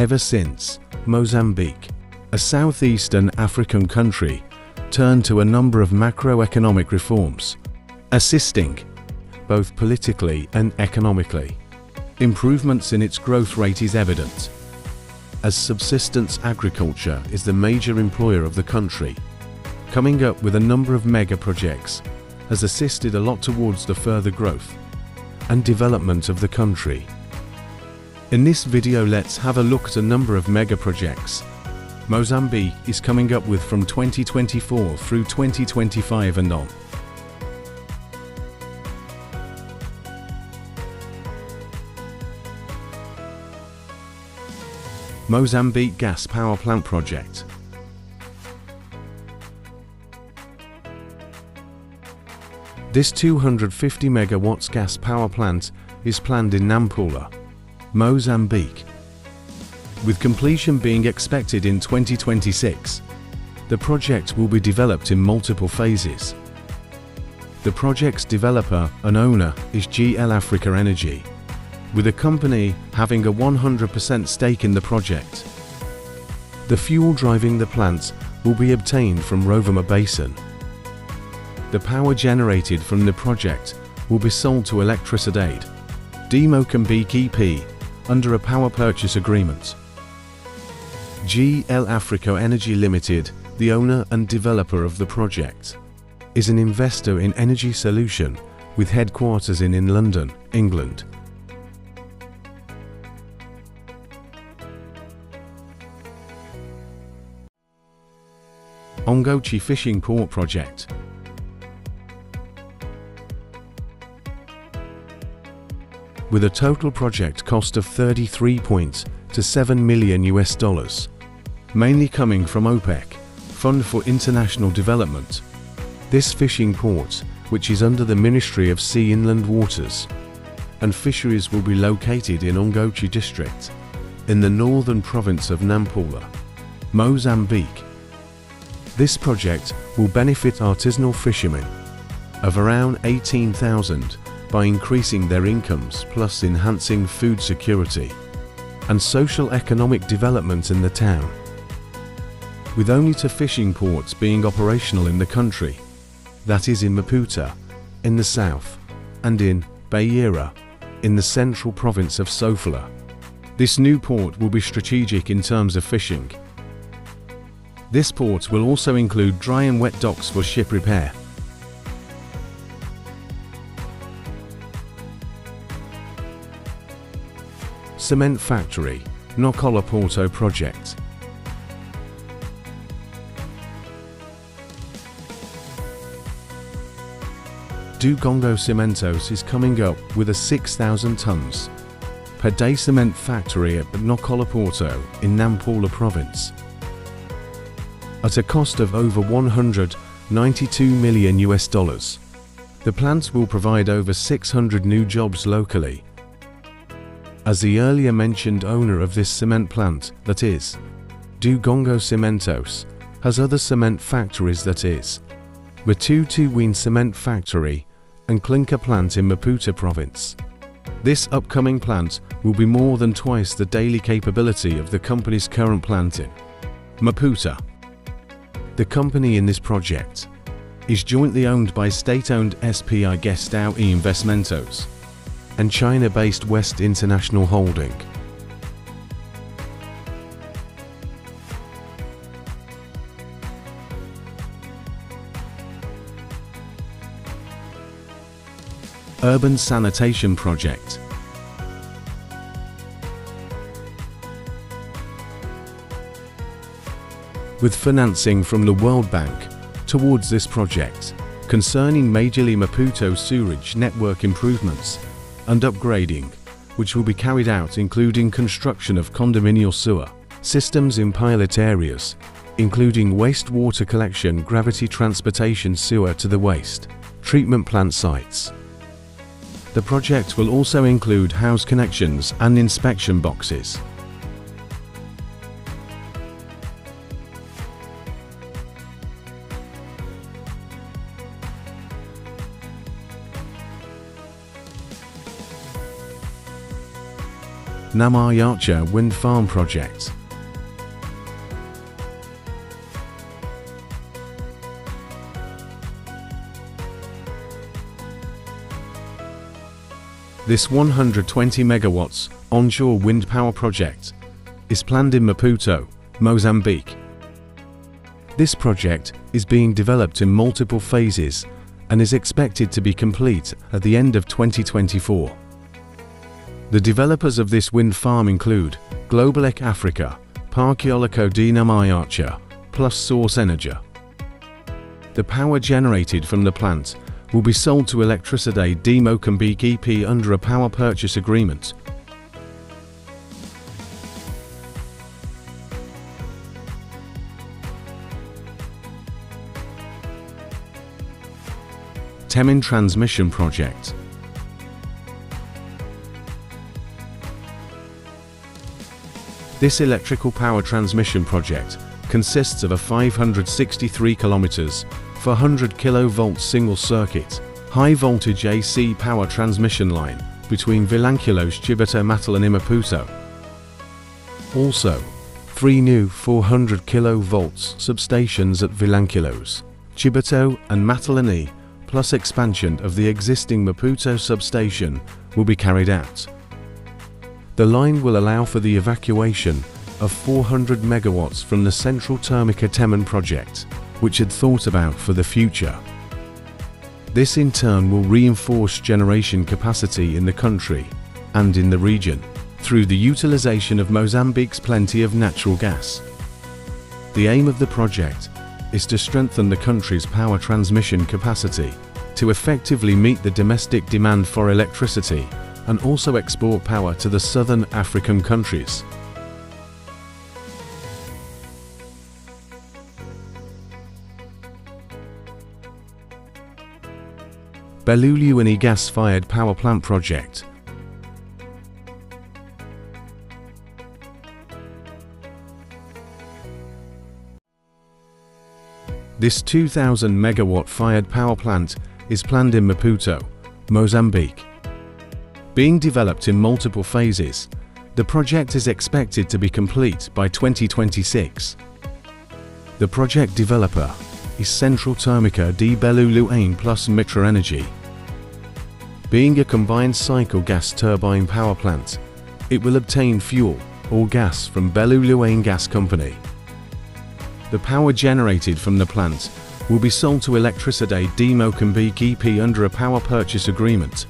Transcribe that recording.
ever since Mozambique, a southeastern African country, turned to a number of macroeconomic reforms, assisting both politically and economically. Improvements in its growth rate is evident, as subsistence agriculture is the major employer of the country. Coming up with a number of mega projects has assisted a lot towards the further growth and development of the country. In this video, let's have a look at a number of mega projects Mozambique is coming up with from 2024 through 2025 and on. Mozambique Gas Power Plant Project. This 250 megawatts gas power plant is planned in Namaacha, Mozambique, with completion being expected in 2026. The project will be developed in multiple phases. The project's developer and owner is GL Africa Energy, with the company having a 100% stake in the project. The fuel driving the plant will be obtained from Rovuma Basin. The power generated from the project will be sold to Electricidade de Mozambique EP under a power purchase agreement. GL Africa Energy Limited, the owner and developer of the project, is an investor in energy solution with headquarters in London, England. Angoche Fishing Port Project. With a total project cost of $33.7 million, mainly coming from OPEC, Fund for International Development. This fishing port, which is under the Ministry of Sea Inland Waters and Fisheries, will be located in Angoche district, in the northern province of Namaacha, Mozambique. This project will benefit artisanal fishermen of around 18,000 by increasing their incomes plus enhancing food security and social economic development in the town. With only 2 fishing ports being operational in the country, that is in Maputo in the south and in Beira in the central province of Sofala. This new port will be strategic in terms of fishing. This port will also include dry and wet docks for ship repair. Cement Factory, Nacala-porto Project. Do Congo Cimentos is coming up with a 6,000 tons per day cement factory at Nacala-porto in Namaacha province, at a cost of over $192 million. The plant will provide over 600 new jobs locally. As the earlier mentioned owner of this cement plant, that is, Do Congo Cimentos, has other cement factories, that is, Beluzi Cement Factory and Clinker Plant in Maputo province. This upcoming plant will be more than twice the daily capability of the company's current plant in Maputo. The company in this project is jointly owned by state-owned SPI Gestão e Investimentos and China-based West International Holding. Urban Sanitation Project. With financing from the World Bank towards this project, concerning majorly Maputo sewerage network improvements and upgrading, which will be carried out including construction of condominial sewer systems in pilot areas, including wastewater collection, gravity transportation sewer to the waste treatment plant sites. The project will also include house connections and inspection boxes. Namaacha Wind Farm Project. This 120 megawatts onshore wind power project is planned in Maputo, Mozambique. This project is being developed in multiple phases and is expected to be complete at the end of 2024. The developers of this wind farm include Globalec Africa, Parque Eólico de Namaacha, plus Source Energy. The power generated from the plant will be sold to Electricidade de Mozambique EP under a power purchase agreement. Temane Transmission Project. This electrical power transmission project consists of a 563 kilometers, 400 kV single circuit, high voltage AC power transmission line between Vilanculos, Chibito, Matalan and Maputo. Also, 3 new 400 kV substations at Vilanculos, Chibito and Matalan, plus expansion of the existing Maputo substation will be carried out. The line will allow for the evacuation of 400 megawatts from the Central Thermica Temane project, which had thought about for the future. This in turn will reinforce generation capacity in the country and in the region through the utilization of Mozambique's plenty of natural gas. The aim of the project is to strengthen the country's power transmission capacity to effectively meet the domestic demand for electricity and also export power to the southern African countries. Beluluane gas-fired power plant project. This 2,000 megawatt fired power plant is planned in Maputo, Mozambique. Being developed in multiple phases, the project is expected to be complete by 2026. The project developer is Central Thermica de Beluluane plus Mitra Energy. Being a combined cycle gas turbine power plant, it will obtain fuel or gas from Beluluane Gas Company. The power generated from the plant will be sold to Electricidade de Mozambique EP under a power purchase agreement.